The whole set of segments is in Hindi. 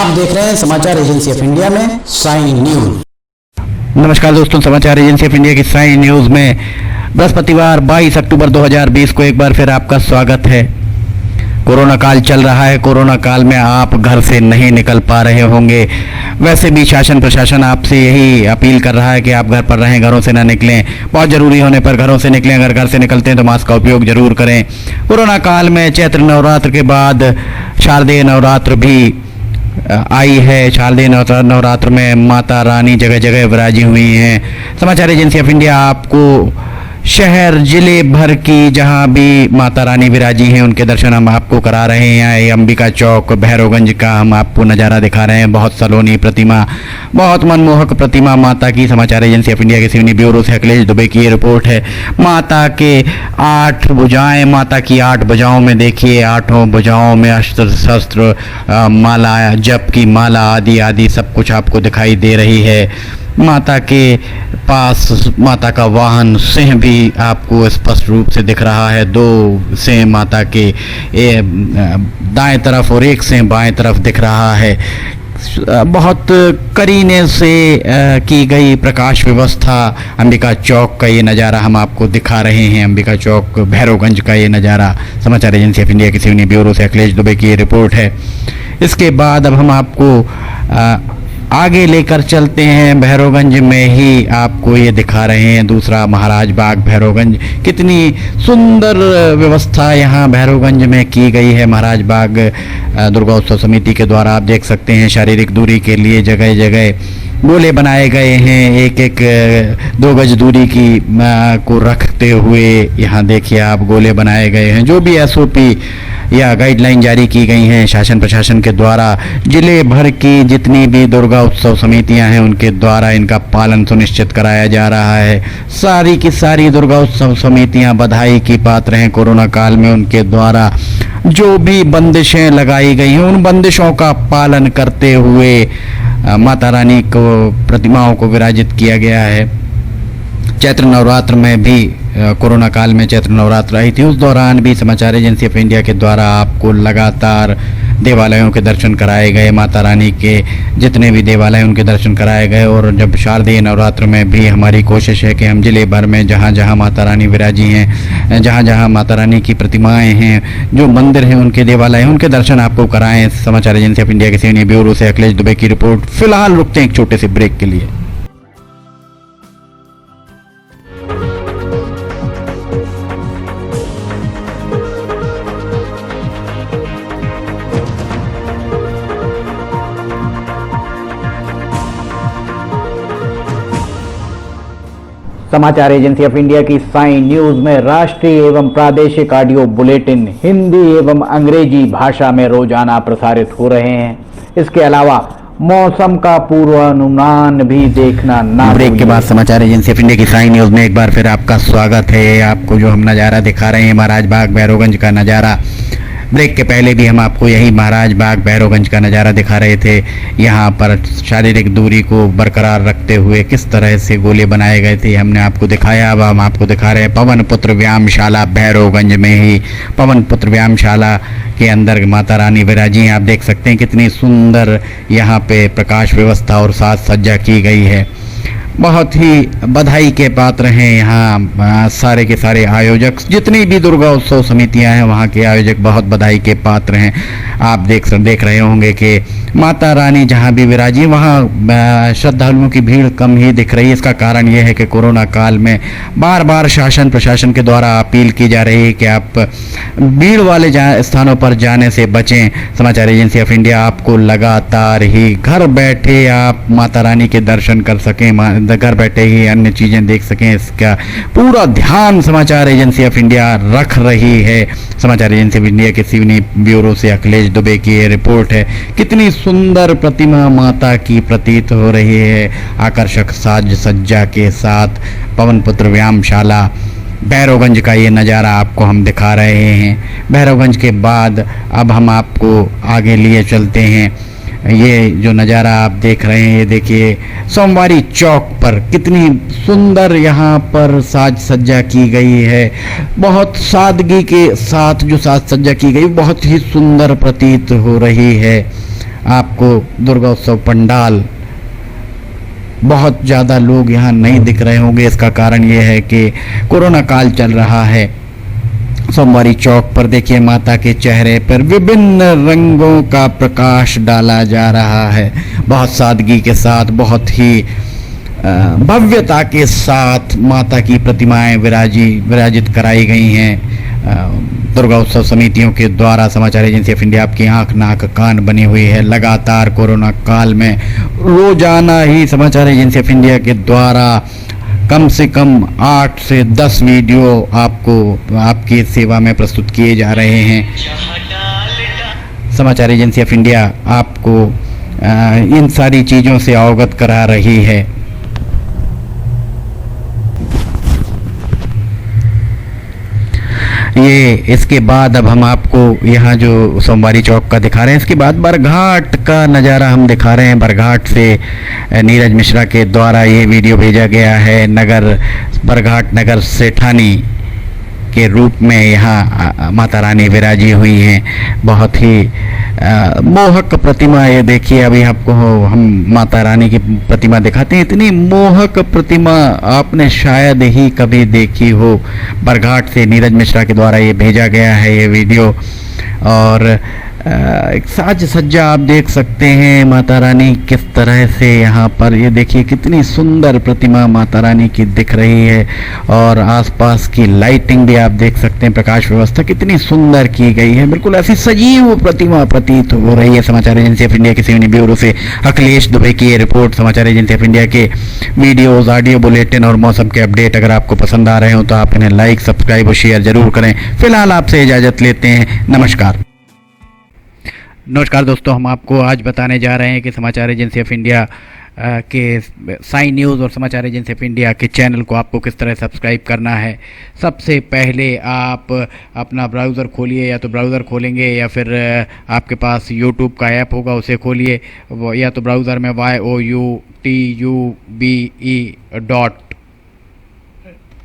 आप देख रहे हैं समाचार एजेंसी ऑफ इंडिया में साइन न्यूज। नमस्कार दोस्तों, समाचार एजेंसी ऑफ इंडिया की साइन न्यूज में बृहस्पतिवार 22 अक्टूबर 2020 को एक बार फिर आपका स्वागत है। कोरोना काल चल रहा है। कोरोना काल में आप घर से नहीं निकल पा रहे होंगे। वैसे भी शासन प्रशासन आपसे यही अपील कर रहा है कि आप घर पर रहें, घरों से ना निकलें। बहुत ज़रूरी होने पर घरों से निकलें। अगर घर से निकलते हैं तो मास्क का उपयोग जरूर करें। कोरोना काल में चैत्र नवरात्र के बाद शारदीय नवरात्र भी आई है। शारदीय नवरात्र में माता रानी जगह जगह विराजी हुई हैं। समाचार एजेंसी ऑफ इंडिया आपको शहर जिले भर की जहां भी माता रानी विराजी हैं उनके दर्शन हम आपको करा रहे हैं। ये अंबिका चौक भैरवगंज का हम आपको नज़ारा दिखा रहे हैं। बहुत सलोनी प्रतिमा, बहुत मनमोहक प्रतिमा माता की। समाचार एजेंसी ऑफ इंडिया के सिवनी ब्यूरो से अखिलेश दुबे की ये रिपोर्ट है। माता के 8 भुजाएं, माता की 8 भुजाओं में देखिए, 8 भुजाओं में अस्त्र शस्त्र, माला, जप की माला आदि आदि सब कुछ आपको दिखाई दे रही है। माता के पास माता का वाहन सिंह भी आपको स्पष्ट रूप से दिख रहा है। 2 सिंह माता के दाएं तरफ और 1 सिंह बाएं तरफ दिख रहा है। बहुत करीने से की गई प्रकाश व्यवस्था। अंबिका चौक का ये नज़ारा हम आपको दिखा रहे हैं। अंबिका चौक भैरवगंज का ये नज़ारा। समाचार एजेंसी ऑफ इंडिया की सिवनी ब्यूरो से अखिलेश दुबे की ये रिपोर्ट है। इसके बाद अब हम आपको आगे लेकर चलते हैं। भैरवगंज में ही आपको ये दिखा रहे हैं दूसरा महाराज बाग भैरवगंज। कितनी सुंदर व्यवस्था यहाँ भैरवगंज में की गई है। महाराज बाग दुर्गा उत्सव समिति के द्वारा आप देख सकते हैं शारीरिक दूरी के लिए जगह जगह गोले बनाए गए हैं। 1-1 2 गज दूरी की को रखते हुए यहाँ देखिए आप गोले बनाए गए हैं। जो भी SOP या गाइडलाइन जारी की गई हैं शासन प्रशासन के द्वारा, जिले भर की जितनी भी दुर्गा उत्सव समितियां हैं उनके द्वारा इनका पालन सुनिश्चित कराया जा रहा है। सारी की सारी दुर्गा उत्सव समितियां बधाई की पात्र हैं। कोरोना काल में उनके द्वारा जो भी बंदिशें लगाई गई हैं उन बंदिशों का पालन करते हुए माता रानी को प्रतिमाओं को विराजित किया गया है। चैत्र नवरात्र में भी कोरोना काल में चैत्र नवरात्र आई थी, उस दौरान भी समाचार एजेंसी ऑफ इंडिया के द्वारा आपको लगातार देवालयों के दर्शन कराए गए। माता रानी के जितने भी देवालय उनके दर्शन कराए गए। और जब शारदीय नवरात्र में भी हमारी कोशिश है कि हम जिले भर में जहाँ जहाँ माता रानी विराजी हैं, जहाँ जहाँ माता रानी की प्रतिमाएं हैं, जो मंदिर हैं उनके देवालय हैं, उनके दर्शन आपको कराएं। समाचार एजेंसी ऑफ इंडिया के सिवनी ब्यूरो से अखिलेश दुबे की रिपोर्ट। फिलहाल रुकते हैं एक छोटे से ब्रेक के लिए। समाचार एजेंसी ऑफ इंडिया की साइन न्यूज में राष्ट्रीय एवं प्रादेशिक ऑडियो बुलेटिन हिंदी एवं अंग्रेजी भाषा में रोजाना प्रसारित हो रहे हैं। इसके अलावा मौसम का पूर्वानुमान भी देखना ना। ब्रेक के बाद समाचार एजेंसी ऑफ इंडिया की साइन न्यूज में एक बार फिर आपका स्वागत है। आपको जो हम नज़ारा दिखा रहे हैं महाराज बाग भैरवगंज का नज़ारा। ब्रेक के पहले भी हम आपको यही महाराज बाग भैरवगंज का नज़ारा दिखा रहे थे। यहाँ पर शारीरिक दूरी को बरकरार रखते हुए किस तरह से गोले बनाए गए थे हमने आपको दिखाया। अब हम आपको दिखा रहे हैं पवन पुत्र व्यायामशाला भैरवगंज में ही। पवन पुत्र व्यायामशाला के अंदर माता रानी विराजी हैं। आप देख सकते हैं कितनी सुंदर यहाँ पे प्रकाश व्यवस्था और साज सज्जा की गई है। बहुत ही बधाई के पात्र हैं यहाँ सारे के सारे आयोजक। जितनी भी दुर्गा उत्सव समितियां हैं वहाँ के आयोजक बहुत बधाई के पात्र हैं। आप देख रहे होंगे कि माता रानी जहाँ भी विराजी वहाँ श्रद्धालुओं की भीड़ कम ही दिख रही है। इसका कारण ये है कि कोरोना काल में बार बार शासन प्रशासन के द्वारा अपील की जा रही है कि आप भीड़ वाले स्थानों पर जाने से बचें। समाचार एजेंसी ऑफ इंडिया आपको लगातार ही घर बैठे आप माता रानी के दर्शन कर सकें, घर बैठे ही अन्य चीज़ें देख सकें, इसका पूरा ध्यान समाचार एजेंसी ऑफ इंडिया रख रही है। समाचार एजेंसी ऑफ इंडिया के सिवनी ब्यूरो से अखिलेश दुबे की ये रिपोर्ट है। कितनी सुंदर प्रतिमा माता की प्रतीत हो रही है आकर्षक साज सज्जा के साथ। पवन पुत्र व्यायामशाला भैरवगंज का ये नज़ारा आपको हम दिखा रहे हैं। भैरवगंज के बाद अब हम आपको आगे लिए चलते हैं। ये जो नज़ारा आप देख रहे हैं, ये देखिए सोमवारी चौक पर कितनी सुंदर यहाँ पर साज सज्जा की गई है। बहुत सादगी के साथ जो साज सज्जा की गई बहुत ही सुंदर प्रतीत हो रही है। आपको दुर्गा उत्सव पंडाल बहुत ज़्यादा लोग यहाँ नहीं दिख रहे होंगे। इसका कारण ये है कि कोरोना काल चल रहा है। सोमवारी चौक पर देखिए माता के चेहरे पर विभिन्न रंगों का प्रकाश डाला जा रहा है। बहुत सादगी के साथ, बहुत ही भव्यता के साथ माता की प्रतिमाएं विराजित कराई गई हैं। दुर्गा उत्सव समितियों के द्वारा समाचार एजेंसी ऑफ इंडिया आपकी आंख नाक कान बनी हुई है। लगातार कोरोना काल में रोजाना ही समाचार एजेंसी ऑफ इंडिया के द्वारा कम से कम 8 से 10 वीडियो आपको आपकी सेवा में प्रस्तुत किए जा रहे हैं। समाचार एजेंसी ऑफ इंडिया आपको इन सारी चीज़ों से अवगत करा रही है। ये इसके बाद अब हम आपको यहाँ जो सोमवारी चौक का दिखा रहे हैं, इसके बाद बरघाट का नज़ारा हम दिखा रहे हैं। बरघाट से नीरज मिश्रा के द्वारा ये वीडियो भेजा गया है। बरघाट नगर सेठानी के रूप में यहाँ माता रानी विराजी हुई हैं। बहुत ही मोहक प्रतिमा, ये देखिए अभी आपको हम माता रानी की प्रतिमा दिखाते हैं। इतनी मोहक प्रतिमा आपने शायद ही कभी देखी हो। बरघाट से नीरज मिश्रा के द्वारा ये भेजा गया है ये वीडियो। और एक साज सज्जा आप देख सकते हैं माता रानी किस तरह से यहाँ पर, ये देखिए कितनी सुंदर प्रतिमा माता रानी की दिख रही है। और आसपास की लाइटिंग भी आप देख सकते हैं, प्रकाश व्यवस्था कितनी सुंदर की गई है। बिल्कुल ऐसी सजीव प्रतिमा प्रतीत हो रही है। समाचार एजेंसी ऑफ इंडिया के सिवनी ब्यूरो से अखिलेश दुबे की ये रिपोर्ट। समाचार एजेंसी ऑफ इंडिया के वीडियोज, ऑडियो बुलेटिन और मौसम के अपडेट अगर आपको पसंद आ रहे हो तो आप इन्हें लाइक, सब्सक्राइब और शेयर जरूर करें। फिलहाल आपसे इजाज़त लेते हैं। नमस्कार दोस्तों, हम आपको आज बताने जा रहे हैं कि समाचार एजेंसी ऑफ इंडिया के साइन न्यूज़ और समाचार एजेंसी ऑफ इंडिया के चैनल को आपको किस तरह सब्सक्राइब करना है। सबसे पहले आप अपना ब्राउज़र खोलिए, या तो ब्राउज़र खोलेंगे या फिर आपके पास यूट्यूब का ऐप होगा उसे खोलिए, या तो ब्राउज़र में youtube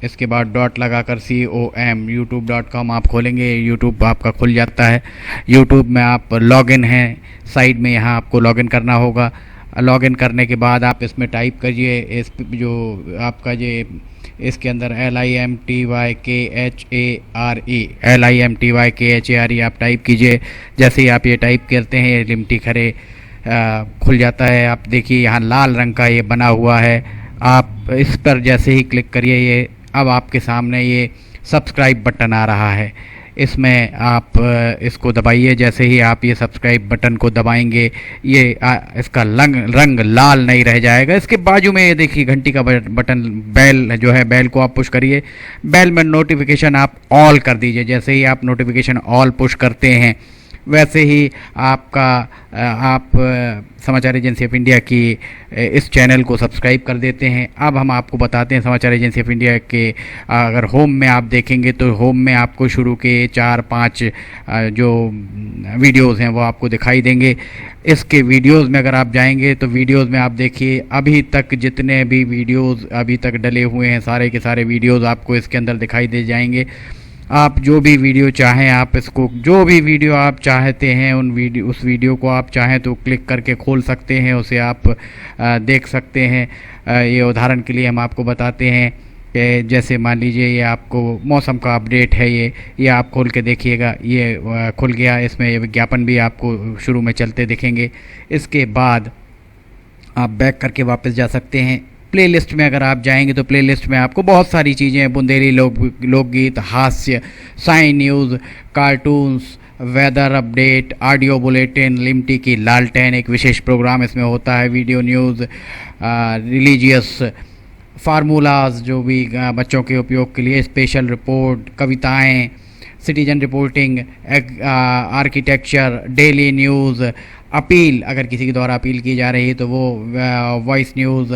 इसके बाद डॉट लगाकर com youtube.com आप खोलेंगे। यूट्यूब आपका खुल जाता है। यूट्यूब में आप लॉगिन हैं, साइड में यहाँ आपको लॉगिन करना होगा। लॉगिन करने के बाद आप इसमें टाइप करिए, इस जो आपका ये इसके अंदर LIMTYKHARE आप टाइप कीजिए। जैसे ही आप ये टाइप करते हैं ये लिमटी खरे खुल जाता है। आप देखिए यहाँ लाल रंग का ये बना हुआ है। आप इस पर जैसे ही क्लिक करिए, ये अब आपके सामने ये सब्सक्राइब बटन आ रहा है। इसमें आप इसको दबाइए। जैसे ही आप ये सब्सक्राइब बटन को दबाएंगे ये इसका रंग लाल नहीं रह जाएगा। इसके बाजू में ये देखिए घंटी का बटन, बेल जो है, बेल को आप पुश करिए। बेल में नोटिफिकेशन आप ऑल कर दीजिए। जैसे ही आप नोटिफिकेशन ऑल पुश करते हैं वैसे ही आप समाचार एजेंसी ऑफ इंडिया की इस चैनल को सब्सक्राइब कर देते हैं। अब हम आपको बताते हैं समाचार एजेंसी ऑफ इंडिया के अगर होम में आप देखेंगे तो होम में आपको शुरू के 4-5 जो वीडियोस हैं वो आपको दिखाई देंगे। इसके वीडियोस में अगर आप जाएंगे तो वीडियोस में आप देखिए अभी तक जितने भी वीडियोस अभी तक डले हुए हैं सारे के सारे वीडियोस आपको इसके अंदर दिखाई दे जाएंगे। आप जो भी वीडियो चाहें, आप इसको जो भी वीडियो आप चाहते हैं उस वीडियो को आप चाहें तो क्लिक करके खोल सकते हैं, उसे आप देख सकते हैं। ये उदाहरण के लिए हम आपको बताते हैं कि जैसे मान लीजिए ये आपको मौसम का अपडेट है, ये आप खोल के देखिएगा, ये खुल गया। इसमें विज्ञापन भी आपको शुरू में चलते दिखेंगे। इसके बाद आप बैक करके वापस जा सकते हैं। प्लेलिस्ट में अगर आप जाएंगे तो प्लेलिस्ट में आपको बहुत सारी चीज़ें, बुंदेली लोकगीत, हास्य, sign news, cartoons, weather update, audio bulletin, Limti की लालटेन एक विशेष प्रोग्राम इसमें होता है, वीडियो न्यूज़, रिलीजियस फार्मूलाज जो भी बच्चों के उपयोग के लिए, स्पेशल रिपोर्ट, कविताएं, citizen reporting, architecture, daily news, appeal अगर किसी के द्वारा अपील की जा रही है तो वो, वॉइस न्यूज़,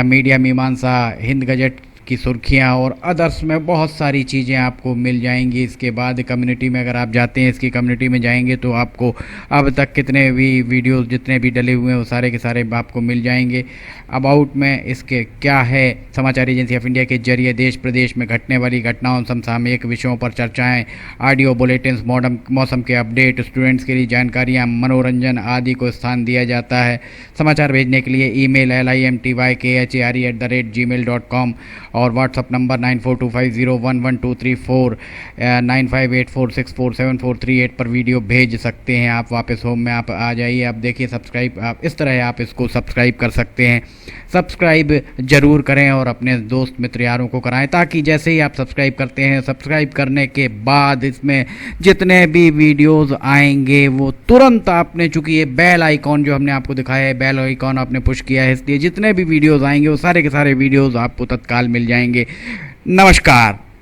मीडिया मीमांसा, हिंद गजट की सुर्खियां और अदर्स में बहुत सारी चीज़ें आपको मिल जाएंगी। इसके बाद कम्युनिटी में अगर आप जाते हैं, इसकी कम्युनिटी में जाएंगे तो आपको अब तक कितने भी वीडियोस जितने भी डले हुए हैं वो सारे के सारे आपको मिल जाएंगे। अबाउट में इसके क्या है, समाचार एजेंसी ऑफ इंडिया के जरिए देश प्रदेश में घटने वाली घटनाओं, समसामयिक विषयों पर चर्चाएं, ऑडियो बुलेटिन्स, मौसम के अपडेट, स्टूडेंट्स के लिए जानकारियां, मनोरंजन आदि को स्थान दिया जाता है। समाचार भेजने के लिए ईमेल limtykhare@gmail.com और व्हाट्सअप नंबर 9425011234 9584647438 पर वीडियो भेज सकते हैं। आप वापस होम में आप आ जाइए, आप देखिए सब्सक्राइब, आप इस तरह आप इसको सब्सक्राइब कर सकते हैं। सब्सक्राइब जरूर करें और अपने दोस्त मित्र यारों को कराएं, ताकि जैसे ही आप सब्सक्राइब करते हैं, सब्सक्राइब करने के बाद इसमें जितने भी वीडियोस आएंगे वो तुरंत आपने, चूंकि ये बेल आइकॉन जो हमने आपको दिखाया है, बेल आइकॉन आपने पुश किया है, इसलिए जितने भी वीडियोस आएंगे वो सारे के सारे वीडियोस आपको तत्काल मिल जाएंगे। नमस्कार।